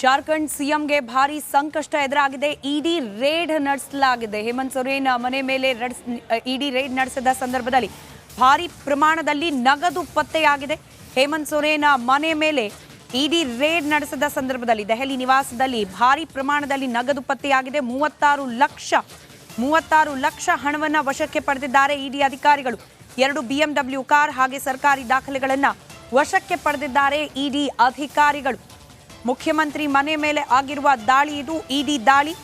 ಜಾರ್ಖಂಡ್ ಸಿಎಂಗೆ ಭಾರಿ ಸಂಕಷ್ಟ ಎದುರಾಗಿದೆ. ಇಡಿ ರೇಡ್ ನಡೆಸಲಾಗಿದೆ. ಹೇಮಂತ್ ಸೊರೇನ್ ಮನೆ ಮೇಲೆ ಇಡಿ ರೇಡ್ ನಡೆಸಿದ ಸಂದರ್ಭದಲ್ಲಿ ಭಾರಿ ಪ್ರಮಾಣದಲ್ಲಿ ನಗದು ಪತ್ತೆಯಾಗಿದೆ. ಹೇಮಂತ್ ಸೊರೇನ್ ಮನೆ ಮೇಲೆ ಇಡಿ ರೇಡ್ ನಡೆಸಿದ ಸಂದರ್ಭದಲ್ಲಿ ದೆಹಲಿ ನಿವಾಸದಲ್ಲಿ ಭಾರಿ ಪ್ರಮಾಣದಲ್ಲಿ ನಗದು ಪತ್ತೆಯಾಗಿದೆ. 36 ಲಕ್ಷ ಹಣವನ್ನು ವಶಕ್ಕೆ ಪಡೆದಿದ್ದಾರೆ ಇಡಿ ಅಧಿಕಾರಿಗಳು. 2 BMW ಕಾರ್ ಹಾಗೆ ಸರ್ಕಾರಿ ದಾಖಲೆಗಳನ್ನು ವಶಕ್ಕೆ ಪಡೆದಿದ್ದಾರೆ ಇಡಿ ಅಧಿಕಾರಿಗಳು. ಮುಖ್ಯಮಂತ್ರಿ ಮನೆ ಮೇಲೆ ಆಗಿರುವ ದಾಳಿ ಇದು ಇಡಿ ದಾಳಿ.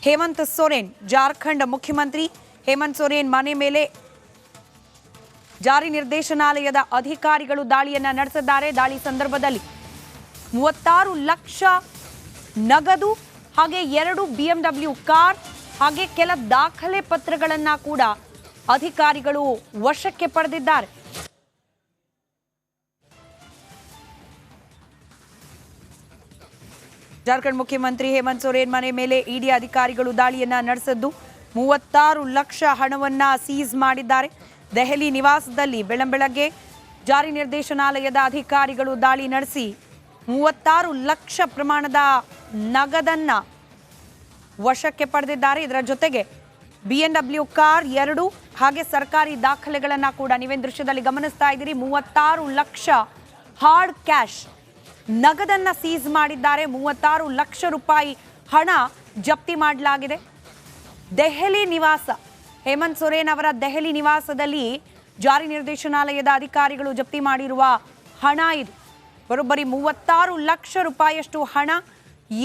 ಹೇಮಂತ್ ಸೊರೇನ್ ಜಾರ್ಖಂಡ್ ಮುಖ್ಯಮಂತ್ರಿ ಹೇಮಂತ್ ಸೊರೇನ್ ಮನೆ ಮೇಲೆ ಜಾರಿ ನಿರ್ದೇಶನಾಲಯದ ಅಧಿಕಾರಿಗಳು ದಾಳಿಯನ್ನ ನಡೆಸಿದ್ದಾರೆ. ದಾಳಿ ಸಂದರ್ಭದಲ್ಲಿ 36 ಲಕ್ಷ ನಗದು ಹಾಗೆ 2 BMW ಕಾರ್ ಹಾಗೆ ಕೆಲ ದಾಖಲೆ ಪತ್ರಗಳನ್ನ ಕೂಡ ಅಧಿಕಾರಿಗಳು ವಶಕ್ಕೆ ಪಡೆದಿದ್ದಾರೆ. ಜಾರ್ಖಂಡ್ ಮುಖ್ಯಮಂತ್ರಿ ಹೇಮಂತ್ ಸೊರೇನ್ ಮನೆ ಮೇಲೆ ಇಡಿ ಅಧಿಕಾರಿಗಳು ದಾಳಿಯನ್ನ ನಡೆಸಿದ್ದು 36 ಲಕ್ಷ ಹಣವನ್ನ ಸೀಸ್ ಮಾಡಿದ್ದಾರೆ. ದೆಹಲಿ ನಿವಾಸದಲ್ಲಿ ಬೆಳಂಬೆಳಗ್ಗೆ ಜಾರಿ ನಿರ್ದೇಶನಾಲಯದ ಅಧಿಕಾರಿಗಳು ದಾಳಿ ನಡೆಸಿ 36 ಲಕ್ಷ ಪ್ರಮಾಣದ ನಗದನ್ನ ವಶಕ್ಕೆ ಪಡೆದಿದ್ದಾರೆ. ಇದರ ಜೊತೆಗೆ BMW ಕಾರ್ 2 ಹಾಗೆ ಸರ್ಕಾರಿ ದಾಖಲೆಗಳನ್ನ ಕೂಡ ನೀವೇನು ದೃಶ್ಯದಲ್ಲಿ ಗಮನಿಸ್ತಾ ಇದ್ದೀರಿ. 36 ಲಕ್ಷ ಹಾರ್ಡ್ ಕ್ಯಾಶ್ ನಗದನ್ನ ಸೀಸ್ ಮಾಡಿದ್ದಾರೆ. 36 ಲಕ್ಷ ರೂಪಾಯಿ ಹಣ ಜಪ್ತಿ ಮಾಡಲಾಗಿದೆ. ದೆಹಲಿ ನಿವಾಸ ಹೇಮಂತ್ ಸೊರೇನ್ ಅವರ ದೆಹಲಿ ನಿವಾಸದಲ್ಲಿ ಜಾರಿ ನಿರ್ದೇಶನಾಲಯದ ಅಧಿಕಾರಿಗಳು ಜಪ್ತಿ ಮಾಡಿರುವ ಹಣ ಇದು. ಬರೋಬ್ಬರಿ 36 ಲಕ್ಷ ರೂಪಾಯಿಯಷ್ಟು ಹಣ,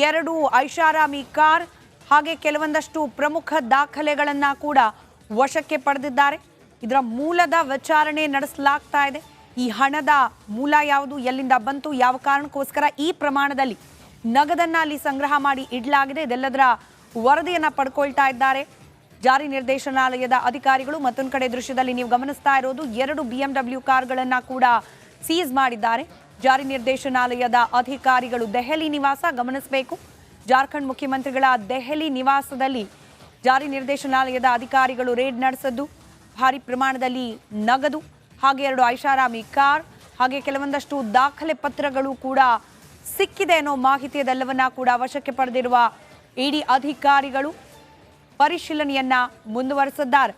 2 ಐಷಾರಾಮಿ ಕಾರ್ ಹಾಗೆ ಕೆಲವೊಂದಷ್ಟು ಪ್ರಮುಖ ದಾಖಲೆಗಳನ್ನ ಕೂಡ ವಶಕ್ಕೆ ಪಡೆದಿದ್ದಾರೆ. ಇದರ ಮೂಲದ ವಿಚಾರಣೆ ನಡೆಸಲಾಗ್ತಾ ಇದೆ. ಈ ಹಣದ ಮೂಲ ಯಾವುದು, ಎಲ್ಲಿಂದ ಬಂತು, ಯಾವ ಕಾರಣಕ್ಕೋಸ್ಕರ ಈ ಪ್ರಮಾಣದಲ್ಲಿ ನಗದನ್ನ ಅಲ್ಲಿ ಸಂಗ್ರಹ ಮಾಡಿ ಇಡಲಾಗಿದೆ, ಇದೆಲ್ಲದರ ವರದಿಯನ್ನ ಪಡ್ಕೊಳ್ತಾ ಇದ್ದಾರೆ ಜಾರಿ ನಿರ್ದೇಶನಾಲಯದ ಅಧಿಕಾರಿಗಳು. ಮತ್ತೊಂದು ಕಡೆ ದೃಶ್ಯದಲ್ಲಿ ನೀವು ಗಮನಿಸ್ತಾ ಇರೋದು 2 BMW ಕಾರ್ಗಳನ್ನ ಕೂಡ ಸೀಸ್ ಮಾಡಿದ್ದಾರೆ ಜಾರಿ ನಿರ್ದೇಶನಾಲಯದ ಅಧಿಕಾರಿಗಳು. ದೆಹಲಿ ನಿವಾಸ ಗಮನಿಸಬೇಕು. ಜಾರ್ಖಂಡ್ ಮುಖ್ಯಮಂತ್ರಿಗಳ ದೆಹಲಿ ನಿವಾಸದಲ್ಲಿ ಜಾರಿ ನಿರ್ದೇಶನಾಲಯದ ಅಧಿಕಾರಿಗಳು ರೇಡ್ ನಡೆಸಿದ್ದು ಭಾರಿ ಪ್ರಮಾಣದಲ್ಲಿ ನಗದು ಹಾಗೆ 2 ಐಷಾರಾಮಿ ಕಾರ್ ಹಾಗೆ ಕೆಲವೊಂದಷ್ಟು ದಾಖಲೆ ಪತ್ರಗಳು ಕೂಡ ಸಿಕ್ಕಿದೆ ಅನ್ನೋ ಮಾಹಿತಿ ಅದೆಲ್ಲವನ್ನ ಕೂಡ ವಶಕ್ಕೆ ಪಡೆದಿರುವ ಇಡಿ ಅಧಿಕಾರಿಗಳು ಪರಿಶೀಲನೆಯನ್ನ ಮುಂದುವರೆಸಿದ್ದಾರೆ.